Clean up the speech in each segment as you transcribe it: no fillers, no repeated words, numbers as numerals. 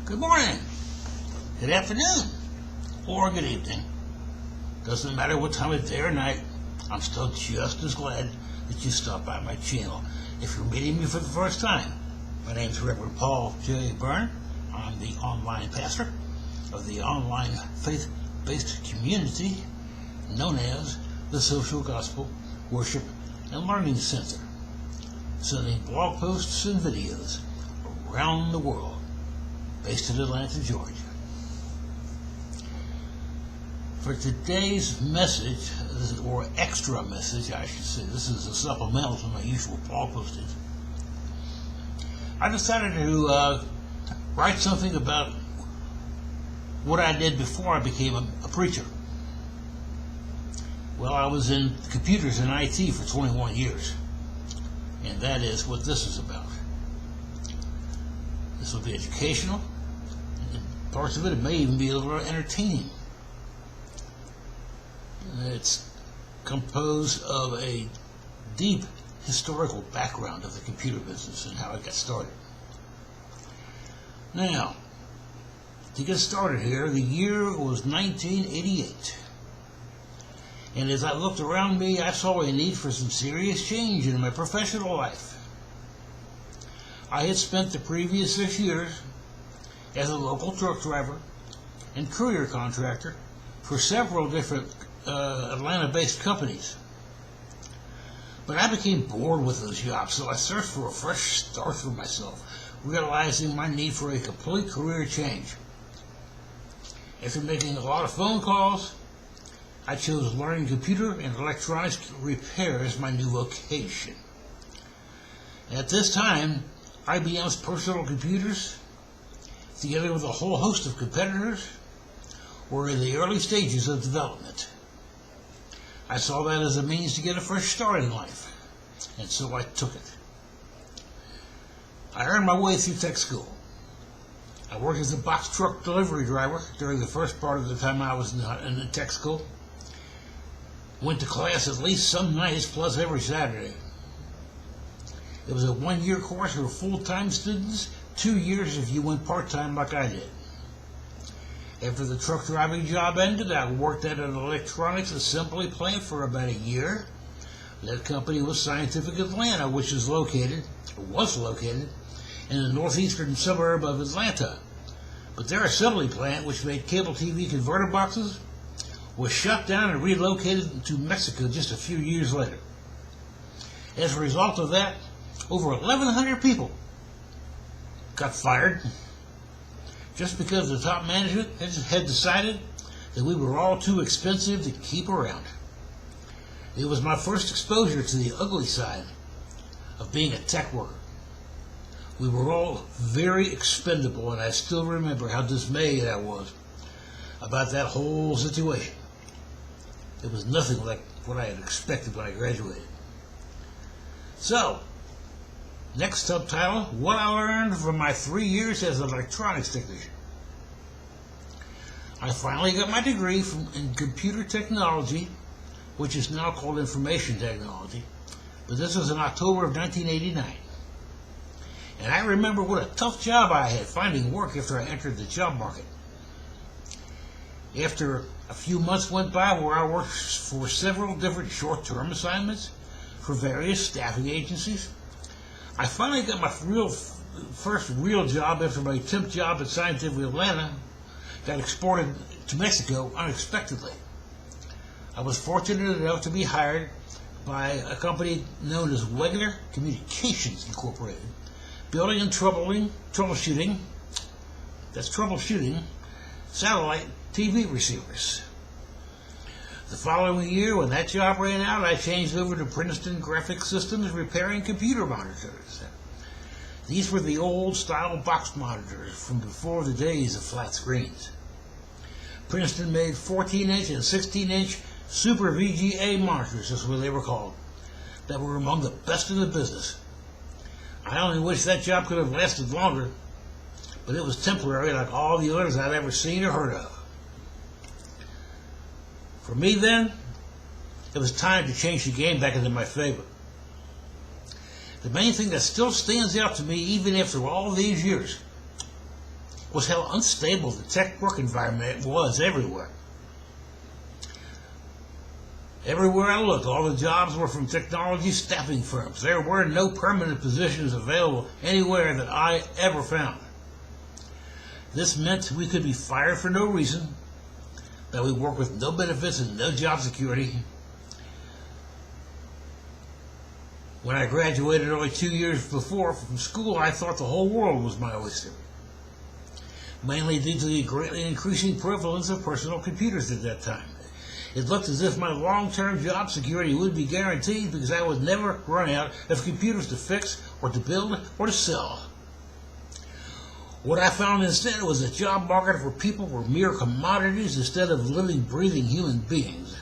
Good morning, good afternoon, or good evening. Doesn't matter what time of day or night, I'm still just as glad that you stopped by my channel. If you're meeting me for the first time, my name is Reverend Paul J. Bern. I'm the online pastor of the online faith-based community known as the Social Gospel Worship and Learning Center, sending blog posts and videos around the world, based in Atlanta, Georgia. For today's message, or extra message, I should say, this is a supplemental to my usual blog posting. I decided to write something about what I did before I became a preacher. Well, I was in computers and IT for 21 years, and that is what this is about. This will be educational, and parts of it may even be a little entertaining. It's composed of a deep historical background of the computer business and how it got started. Now, to get started here, the year was 1988. And as I looked around me, I saw a need for some serious change in my professional life. I had spent the previous 6 years as a local truck driver and courier contractor for several different Atlanta-based companies. But I became bored with those jobs, so I searched for a fresh start for myself, realizing my need for a complete career change. After making a lot of phone calls, I chose learning computer and electronics repair as my new vocation. At this time, IBM's personal computers, together with a whole host of competitors, were in the early stages of development. I saw that as a means to get a fresh start in life, and so I took it. I earned my way through tech school. I worked as a box truck delivery driver during the first part of the time I was in the tech school. Went to class at least some nights plus every Saturday. It was a 1-year course for full-time students, 2 years if you went part-time like I did. After the truck driving job ended, I worked at an electronics assembly plant for about a year. That company was Scientific Atlanta, which was located in the northeastern suburb of Atlanta. But their assembly plant, which made cable TV converter boxes, was shut down and relocated to Mexico just a few years later. As a result of that, over 1,100 people got fired just because the top management had decided that we were all too expensive to keep around. It was my first exposure to the ugly side of being a tech worker. We were all very expendable, and I still remember how dismayed I was about that whole situation. It was nothing like what I had expected when I graduated. So, next subtitle, What I Learned from My 3 years as an electronics technician. I finally got my degree in computer technology, which is now called information technology, but this was in October of 1989. And I remember what a tough job I had finding work after I entered the job market. After a few months went by where I worked for several different short-term assignments for various staffing agencies, I finally got my first real job after my temp job at Scientific Atlanta got exported to Mexico unexpectedly. I was fortunate enough to be hired by a company known as Wegler Communications Incorporated, building and troubleshooting satellite TV receivers. The following year, when that job ran out, I changed over to Princeton Graphic Systems repairing computer monitors. These were the old-style box monitors from before the days of flat screens. Princeton made 14-inch and 16-inch Super VGA monitors, that's what they were called, that were among the best in the business. I only wish that job could have lasted longer, but it was temporary like all the others I'd ever seen or heard of. For me then, it was time to change the game back into my favor. The main thing that still stands out to me even after all these years was how unstable the tech work environment was everywhere. Everywhere I looked, all the jobs were from technology staffing firms. There were no permanent positions available anywhere that I ever found. This meant we could be fired for no reason, that we worked with no benefits and no job security. When I graduated only 2 years before from school, I thought the whole world was my oyster, mainly due to the greatly increasing prevalence of personal computers at that time. It looked as if my long-term job security would be guaranteed because I would never run out of computers to fix or to build or to sell. What I found instead was a job market where people were mere commodities instead of living, breathing human beings.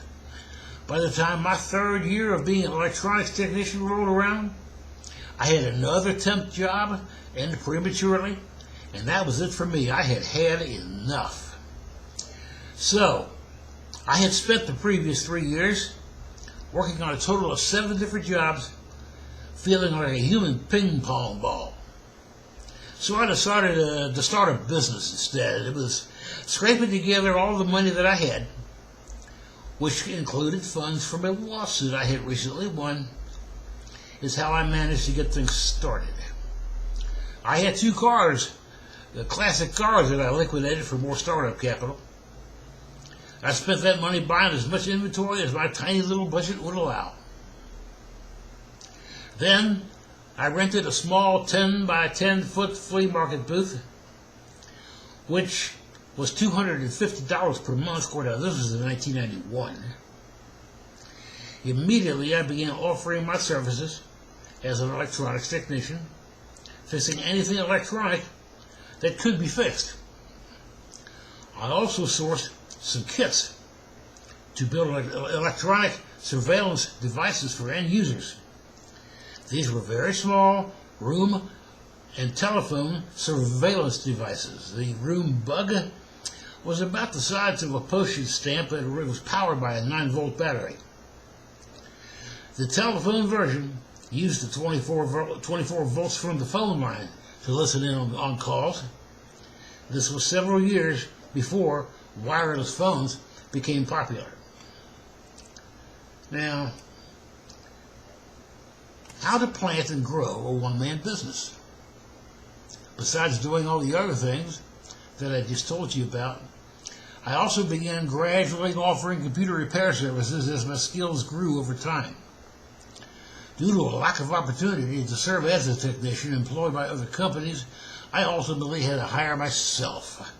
By the time my 3rd year of being an electronics technician rolled around, I had another temp job, ended prematurely, and that was it for me. I had had enough. So, I had spent the previous 3 years working on a total of 7 different jobs, feeling like a human ping pong ball. So I decided to start a business instead. It was scraping together all the money that I had, which included funds from a lawsuit I had recently won, is how I managed to get things started. I had 2 cars, the classic cars that I liquidated for more startup capital. I spent that money buying as much inventory as my tiny little budget would allow. Then I rented a small 10 by 10 foot flea market booth, which was $250 per month. Now, this was in 1991. Immediately I began offering my services as an electronics technician, fixing anything electronic that could be fixed. I also sourced some kits to build electronic surveillance devices for end users. These were very small room and telephone surveillance devices. The room bug was about the size of a postage stamp and it was powered by a 9-volt battery. The telephone version used the 24 volts from the phone line to listen in on calls. This was several years before wireless phones became popular. Now, how to plant and grow a one-man business. Besides doing all the other things that I just told you about, I also began gradually offering computer repair services as my skills grew over time. Due to a lack of opportunity to serve as a technician employed by other companies, I ultimately had to hire myself.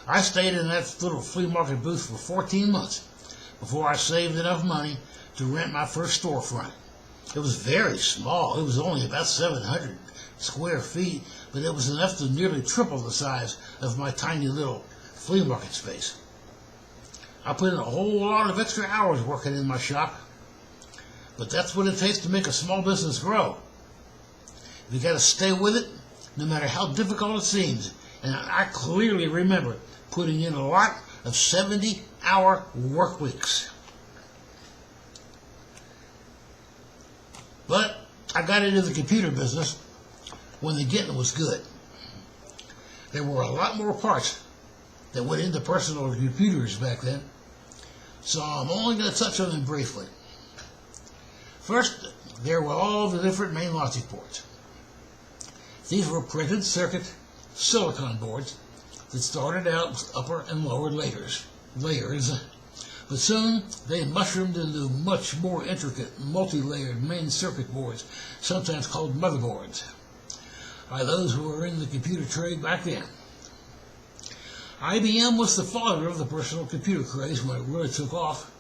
I stayed in that little flea market booth for 14 months before I saved enough money to rent my first storefront. It was very small. It was only about 700 square feet, but it was enough to nearly triple the size of my tiny little flea market space. I put in a whole lot of extra hours working in my shop, but that's what it takes to make a small business grow. You got to stay with it, no matter how difficult it seems. And I clearly remember putting in a lot of 70-hour work weeks. But I got into the computer business when the getting was good. There were a lot more parts that went into personal computers back then, so I'm only going to touch on them briefly. First, there were all the different main logic boards. These were printed circuit silicon boards that started out with upper and lower layers, but soon they mushroomed into much more intricate, multi-layered main circuit boards, sometimes called motherboards, by those who were in the computer trade back then. IBM was the father of the personal computer craze when it really took off,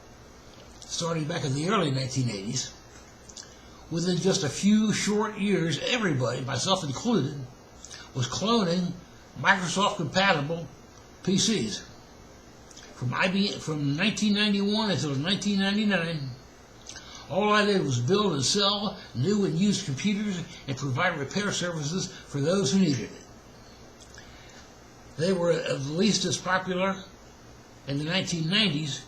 starting back in the early 1980s. Within just a few short years, everybody, myself included, was cloning Microsoft-compatible PCs. From 1991 until 1999, all I did was build and sell new and used computers and provide repair services for those who needed it. They were at least as popular in the 1990s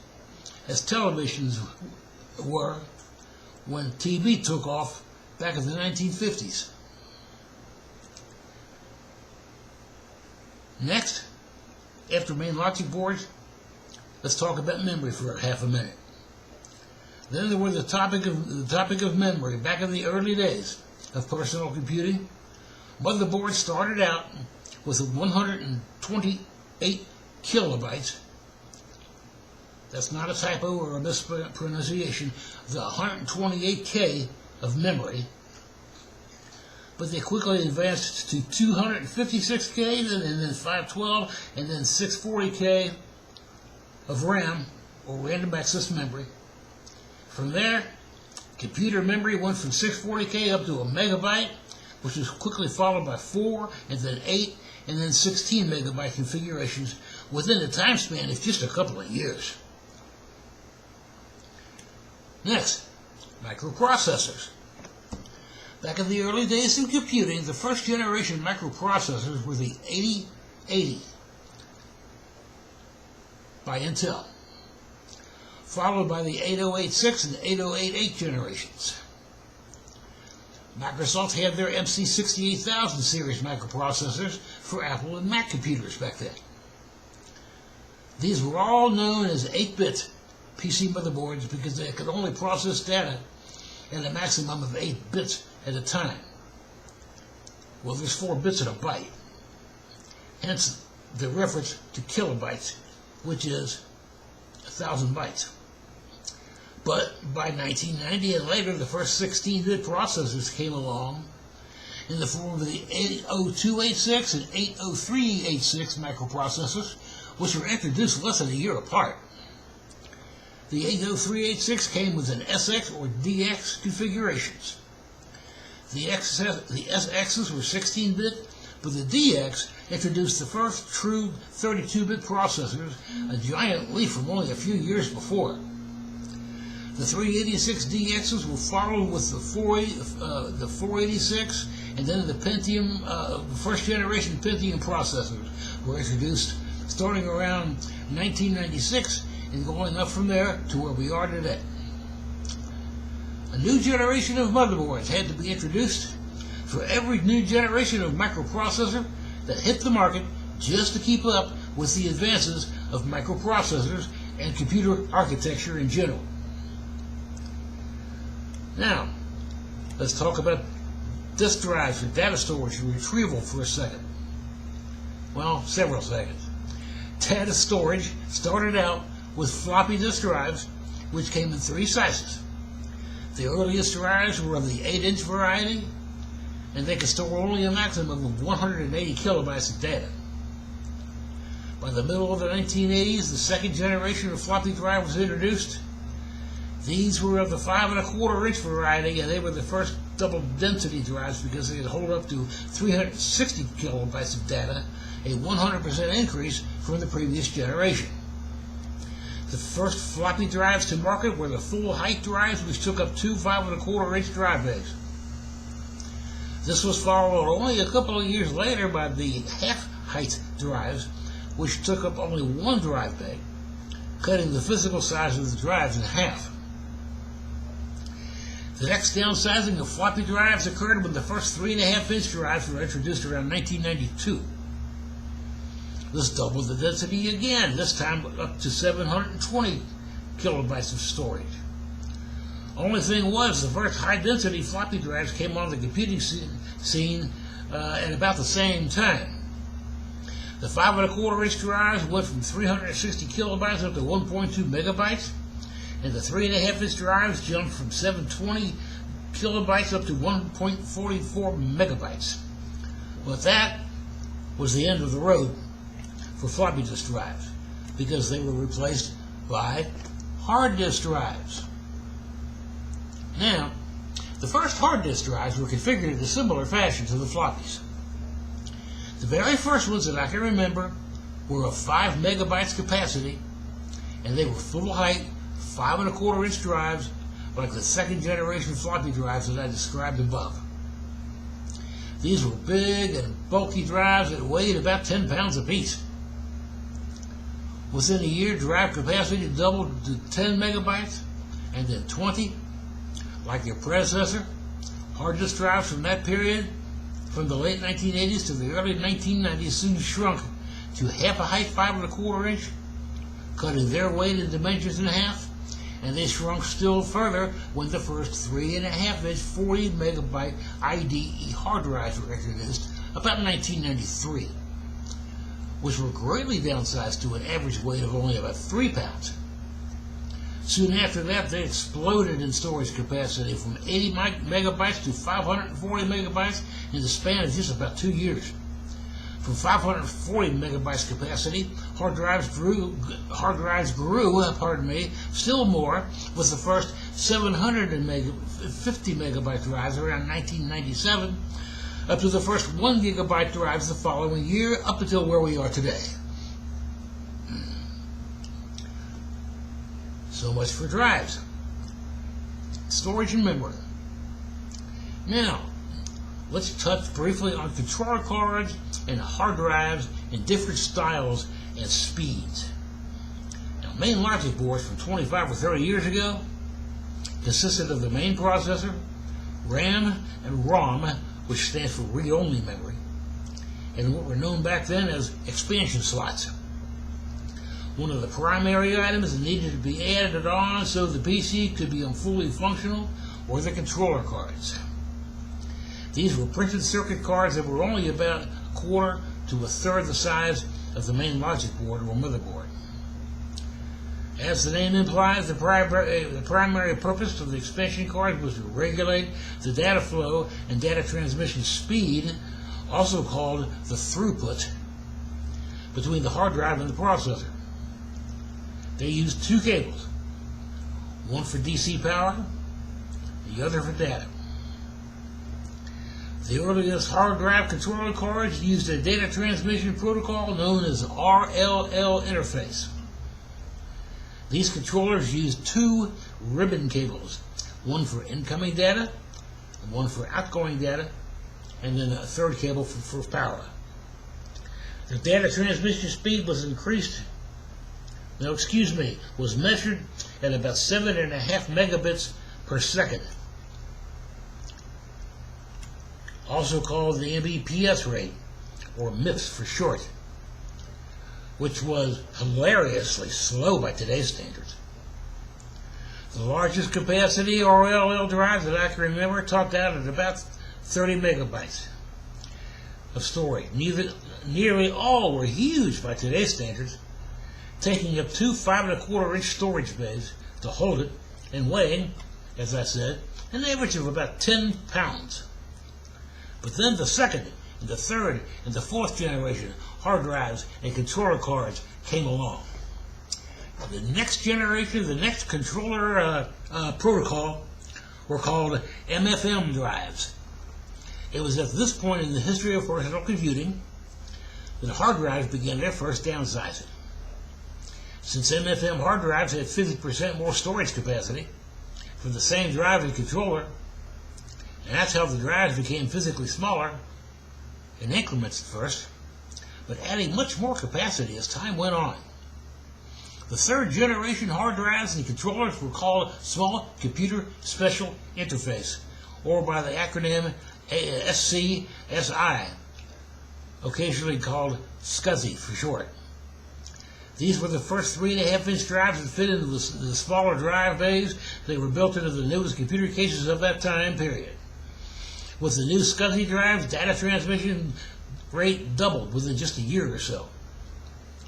as televisions were when TV took off back in the 1950s. Next, after main logic boards, let's talk about memory for half a minute. Then there was the topic of memory. Back in the early days of personal computing, motherboards started out with 128 kilobytes. That's not a typo or a mispronunciation. The 128K of memory. But they quickly advanced to 256K, and then 512, and then 640K of RAM, or random access memory. From there, computer memory went from 640K up to a megabyte, which was quickly followed by 4, and then 8, and then 16 megabyte configurations within a time span of just a couple of years. Next, microprocessors. Back in the early days of computing, the first generation microprocessors were the 8080 by Intel, followed by the 8086 and 8088 generations. Microsoft had their MC68000 series microprocessors for Apple and Mac computers back then. These were all known as 8-bit PC motherboards because they could only process data at a maximum of 8 bits at a time. Well, there's 4 bits in a byte. Hence the reference to kilobytes, which is 1,000 bytes. But by 1990 and later, the first 16-bit processors came along in the form of the 80286 and 80386 microprocessors, which were introduced less than a year apart. The 80386 came with an SX or DX configurations. The SXs were 16-bit, but the DX introduced the first true 32-bit processors, a giant leap from only a few years before. The 386 DXs were followed with the 486, and then the Pentium, first generation Pentium processors were introduced starting around 1996 and going up from there to where we are today. A new generation of motherboards had to be introduced for every new generation of microprocessor that hit the market just to keep up with the advances of microprocessors and computer architecture in general. Now, let's talk about disk drives for data storage and retrieval for a second. Well, several seconds. Data storage started out with floppy disk drives, which came in 3 sizes. The earliest drives were of the 8-inch variety, and they could store only a maximum of 180 kilobytes of data. By the middle of the 1980s, the second generation of floppy drive was introduced. These were of the 5¼ inch variety, and they were the first double density drives because they could hold up to 360 kilobytes of data, a 100% increase from the previous generation. The first floppy drives to market were the full height drives, which took up 2 5¼ inch drive bays. This was followed only a couple of years later by the half height drives, which took up only 1 drive bay, cutting the physical size of the drives in half. The next downsizing of floppy drives occurred when the first 3½ inch drives were introduced around 1992. This doubled the density again, this time up to 720 kilobytes of storage. Only thing was, the first high-density floppy drives came on the computing scene at about the same time. The 5¼ inch drives went from 360 kilobytes up to 1.2 megabytes, and the 3½ inch drives jumped from 720 kilobytes up to 1.44 megabytes. But that was the end of the road for floppy disk drives, because they were replaced by hard disk drives. Now, the first hard disk drives were configured in a similar fashion to the floppies. The very first ones that I can remember were of 5 megabytes capacity, and they were full height, 5¼ inch drives, like the second generation floppy drives that I described above. These were big and bulky drives that weighed about 10 pounds apiece. Within a year, drive capacity doubled to 10 megabytes, and then 20, like their predecessor. Hard disk drives from that period, from the late 1980s to the early 1990s, soon shrunk to half a height, 5¼ inch, cutting their weight and dimensions in half, and they shrunk still further when the first 3½ inch 40 megabyte IDE hard drives were introduced about 1993, which were greatly downsized to an average weight of only about 3 pounds. Soon after that, they exploded in storage capacity from 80 megabytes to 540 megabytes in the span of just about 2 years. From 540 megabytes capacity, hard drives grew, still more, with the first 750 megabyte drives around 1997, up to the first 1 gigabyte drives the following year, up until where we are today. So much for drives, storage, and memory. Now, let's touch briefly on controller cards and hard drives in different styles and speeds. Now, main logic boards from 25 or 30 years ago consisted of the main processor, RAM, and ROM, which stands for read-only memory, and what were known back then as expansion slots. One of the primary items that needed to be added on so the PC could be fully functional were the controller cards. These were printed circuit cards that were only about 1/4 to 1/3 the size of the main logic board or motherboard. As the name implies, the primary purpose of the expansion cards was to regulate the data flow and data transmission speed, also called the throughput, between the hard drive and the processor. They used 2 cables, one for DC power, the other for data. The earliest hard drive controller cards used a data transmission protocol known as RLL interface. These controllers used 2 ribbon cables, one for incoming data, one for outgoing data, and then a 3rd cable for power. The data transmission speed was was measured at about 7½ megabits per second, also called the Mbps rate, or MIPS for short, which was hilariously slow by today's standards. The largest capacity RLL drives that I can remember topped out at about 30 megabytes of storage. Nearly all were huge by today's standards, taking up 2 5¼ inch storage bays to hold it, and weighing, as I said, an average of about 10 pounds. But then the 2nd, and the 3rd, and the 4th generation hard drives and controller cards came along. The next generation, the next controller protocol, were called MFM drives. It was at this point in the history of personal computing that hard drives began their first downsizing. Since MFM hard drives had 50% more storage capacity for the same drive and controller, and that's how the drives became physically smaller, in increments at first, but adding much more capacity as time went on. The 3rd generation hard drives and controllers were called Small Computer Special Interface, or by the acronym SCSI, occasionally called SCSI for short. These were the first 3½ inch drives that fit into the smaller drive bays. They were built into the newest computer cases of that time period. With the new SCSI drives, data transmission rate doubled within just a year or so.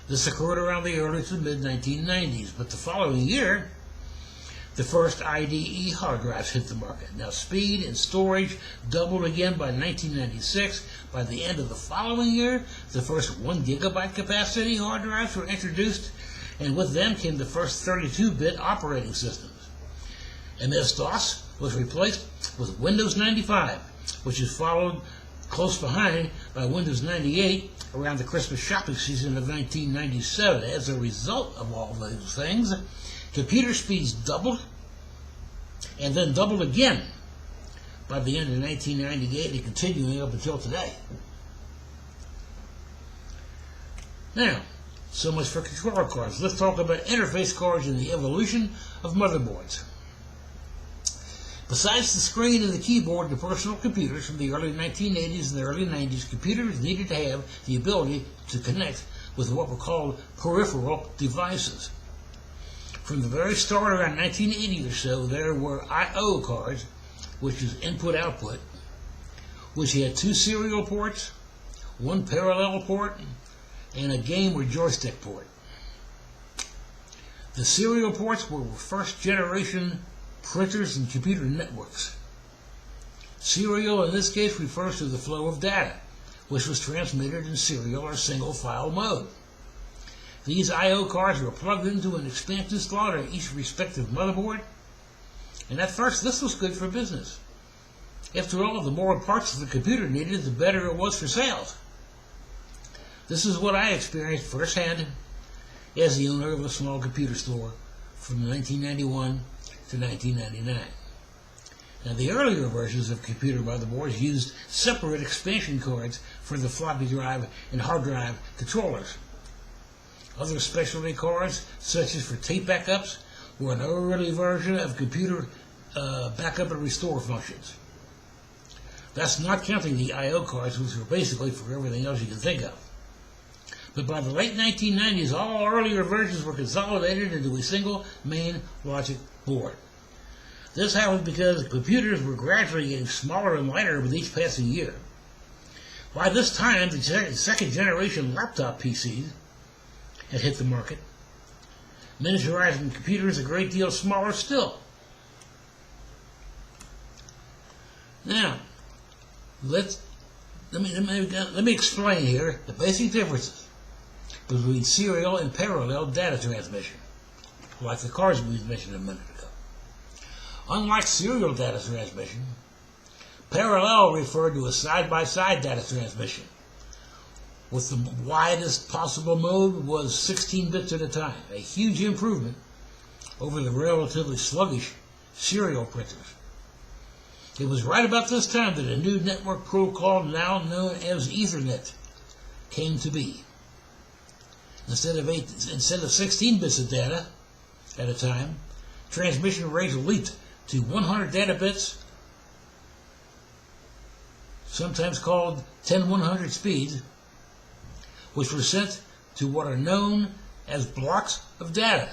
This occurred around the early to mid-1990s, but the following year, the first IDE hard drives hit the market. Now, speed and storage doubled again by 1996. By the end of the following year, the first 1 gigabyte capacity hard drives were introduced, and with them came the first 32-bit operating systems. MS-DOS was replaced with Windows 95, which is followed close behind by Windows 98 around the Christmas shopping season of 1997. As a result of all those things, computer speeds doubled, and then doubled again by the end of 1998 and continuing up until today. Now, so much for controller cards. Let's talk about interface cards and the evolution of motherboards. Besides the screen and the keyboard in personal computers from the early 1980s and the early 90s, computers needed to have the ability to connect with what were called peripheral devices. From the very start, around 1980 or so, there were I/O cards, which is input-output, which had 2 serial ports, 1 parallel port, and a game or joystick port. The serial ports were first-generation printers and computer networks. Serial in this case refers to the flow of data, which was transmitted in serial or single-file mode. These I/O cards were plugged into an expansion slot on each respective motherboard, and at first this was good for business. After all, the more parts the computer needed, the better it was for sales. This is what I experienced firsthand as the owner of a small computer store from 1991 to 1999. Now, the earlier versions of computer motherboards used separate expansion cards for the floppy drive and hard drive controllers. Other specialty cards, such as for tape backups, were an early version of computer backup and restore functions. That's not counting the I/O cards, which were basically for everything else you can think of. But by the late 1990s, all earlier versions were consolidated into a single main logic board. This happened because computers were gradually getting smaller and lighter with each passing year. By this time, the second generation laptop PCs had hit the market, miniaturizing computers a great deal smaller still. Now, let me explain here the basic differences between serial and parallel data transmission, like the cards we mentioned a minute ago. Unlike serial data transmission, parallel referred to a side-by-side data transmission, with the widest possible mode was 16 bits at a time, a huge improvement over the relatively sluggish serial printers. It was right about this time that a new network protocol now known as Ethernet came to be. Instead of 16 bits of data at a time, transmission rates leaped to 100 data bits, sometimes called 10/100 speeds, which were sent to what are known as blocks of data.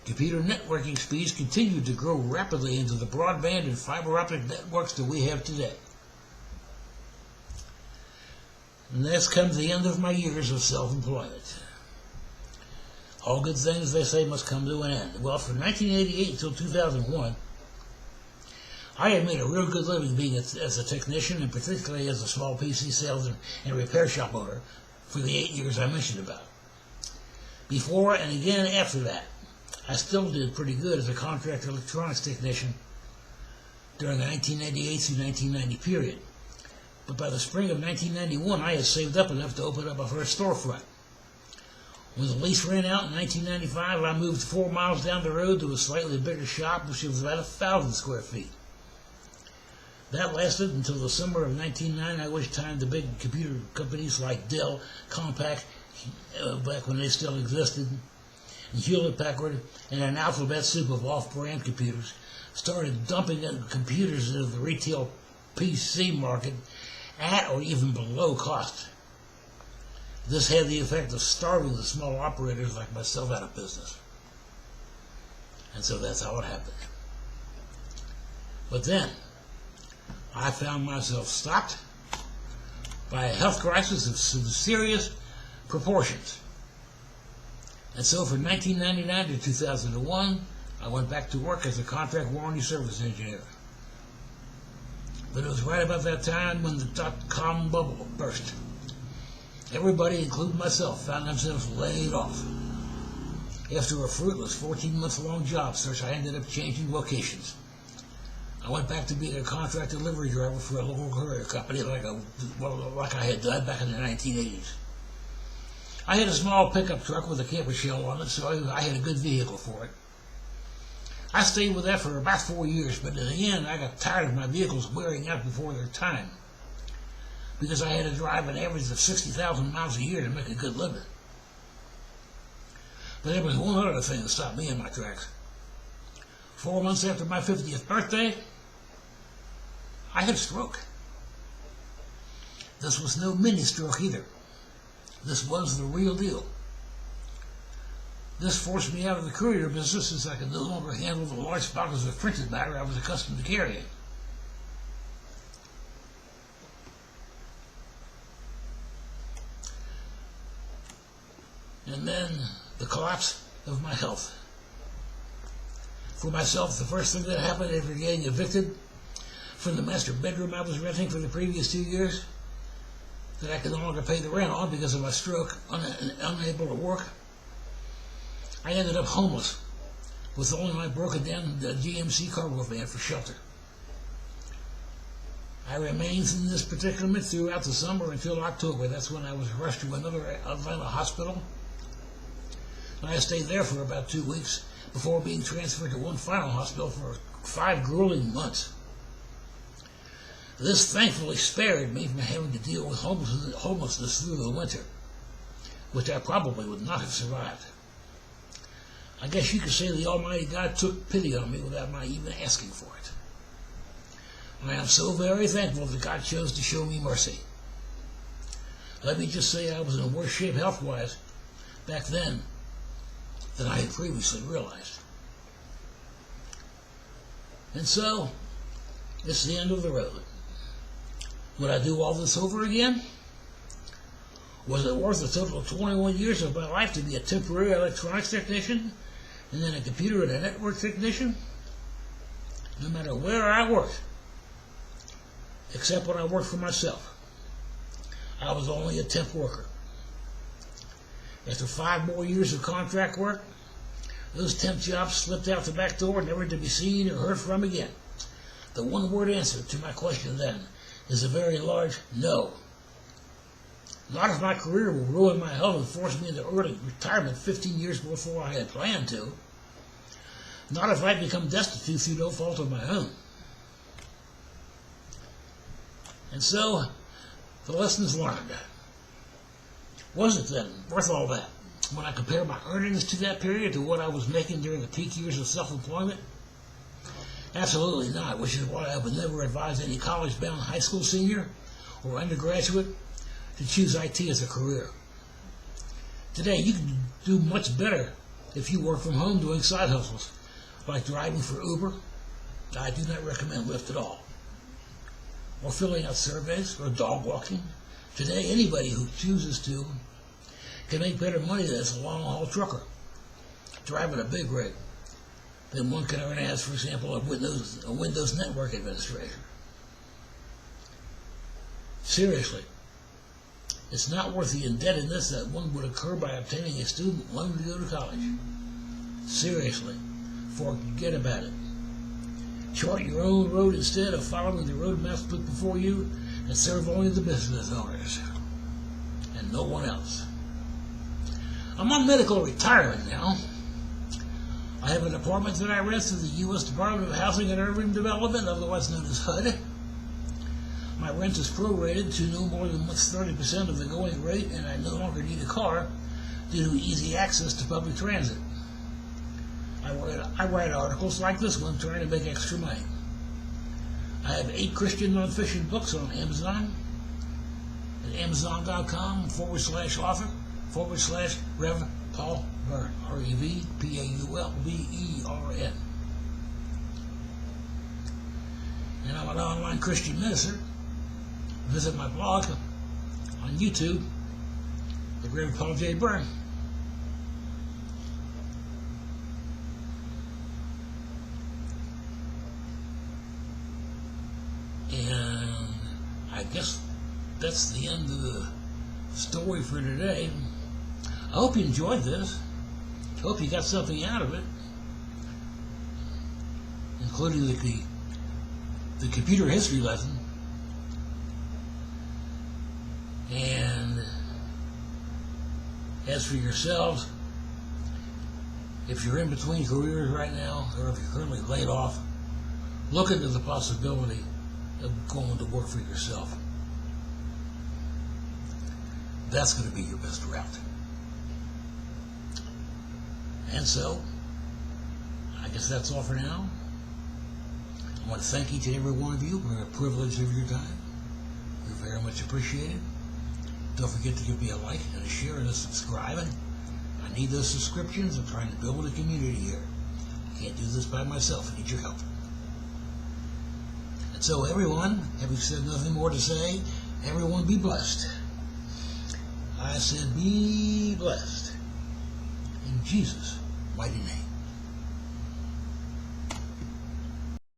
Computer networking speeds continued to grow rapidly into the broadband and fiber optic networks that we have today. And that's come to the end of my years of self-employment. All good things, they say, must come to an end. Well, from 1988 until 2001, I had made a real good living being as a technician, and particularly as a small PC sales and repair shop owner for the 8 years I mentioned about. Before and again after that, I still did pretty good as a contractor electronics technician during the 1988 through 1990 period. But by the spring of 1991, I had saved up enough to open up my first storefront. When the lease ran out in 1995, I moved 4 miles down the road to a slightly bigger shop, which was about 1,000 square feet. That lasted until the summer of 1999, at which time the big computer companies like Dell, Compaq, back when they still existed, and Hewlett-Packard, and an alphabet soup of off-brand computers, started dumping computers into the retail PC market at or even below cost. This had the effect of starving the small operators like myself out of business. And so that's how it happened. But then, I found myself stopped by a health crisis of some serious proportions. And so from 1999 to 2001, I went back to work as a contract warranty service engineer. But it was right about that time when the dot-com bubble burst. Everybody, including myself, found themselves laid off. After a fruitless 14-month-long job search, I ended up changing vocations. I went back to being a contract delivery driver for a local courier company like I had done back in the 1980s. I had a small pickup truck with a camper shell on it, so I had a good vehicle for it. I stayed with that for about 4 years, but in the end I got tired of my vehicles wearing out before their time, because I had to drive an average of 60,000 miles a year to make a good living. But there was one other thing that stopped me in my tracks. 4 months after my 50th birthday, I had a stroke. This was no mini stroke either. This was the real deal. This forced me out of the courier business as I could no longer handle the large boxes of printed matter I was accustomed to carrying. And then the collapse of my health. For myself, the first thing that happened after getting evicted from the master bedroom I was renting for the previous 2 years, that I could no longer pay the rent on because of my stroke, unable to work, I ended up homeless with only my broken down GMC cargo van for shelter. I remained in this predicament throughout the summer until October. That's when I was rushed to another Atlanta hospital. And I stayed there for about 2 weeks before being transferred to one final hospital for 5 grueling months. This thankfully spared me from having to deal with homelessness through the winter, which I probably would not have survived. I guess you could say the Almighty God took pity on me without my even asking for it. I am so very thankful that God chose to show me mercy. Let me just say I was in worse shape health-wise back then than I had previously realized. And so, it's the end of the road. Would I do all this over again? Was it worth a total of 21 years of my life to be a temporary electronics technician and then a computer and a network technician? No matter where I worked, except when I worked for myself, I was only a temp worker. After 5 more years of contract work, those temp jobs slipped out the back door, never to be seen or heard from again. The one-word answer to my question then is a very large no. Not if my career will ruin my health and force me into early retirement 15 years before I had planned to. Not if I become destitute through no fault of my own. And so, the lessons learned. Was it then worth all that? When I compare my earnings to that period to what I was making during the peak years of self-employment? Absolutely not, which is why I would never advise any college-bound high school senior or undergraduate to choose IT as a career. Today, you can do much better if you work from home doing side hustles, like driving for Uber. I do not recommend Lyft at all. Or filling out surveys or dog walking. Today, anybody who chooses to can make better money than a long-haul trucker driving a big rig than one can earn as, for example, a Windows network administrator. Seriously, it's not worth the indebtedness that one would incur by obtaining a student loan to go to college. Seriously, forget about it. Chart your own road instead of following the road maps put before you, and serve only the business owners and no one else. I'm on medical retirement now. I have an apartment that I rent through the U.S. Department of Housing and Urban Development, otherwise known as HUD. My rent is prorated to no more than 30% of the going rate, and I no longer need a car due to easy access to public transit. I write articles like this one trying to make extra money. I have 8 Christian nonfiction books on Amazon at amazon.com/author/Rev Paul Bern, REVPAULBERN. And I'm an online Christian minister. Visit my blog on YouTube at Rev Paul J. Bern. And I guess that's the end of the story for today. I hope you enjoyed this. I hope you got something out of it, including the computer history lesson. And as for yourselves, if you're in between careers right now, or if you're currently laid off, look into the possibility of going to work for yourself. That's going to be your best route. And so, I guess that's all for now. I want to thank each and every one of you for the privilege of your time. You're very much appreciated. Don't forget to give me a like and a share and a subscribe. I need those subscriptions. I'm trying to build a community here. I can't do this by myself. I need your help. And so everyone, having said nothing more to say, everyone be blessed. I said be blessed. In Jesus' mighty name.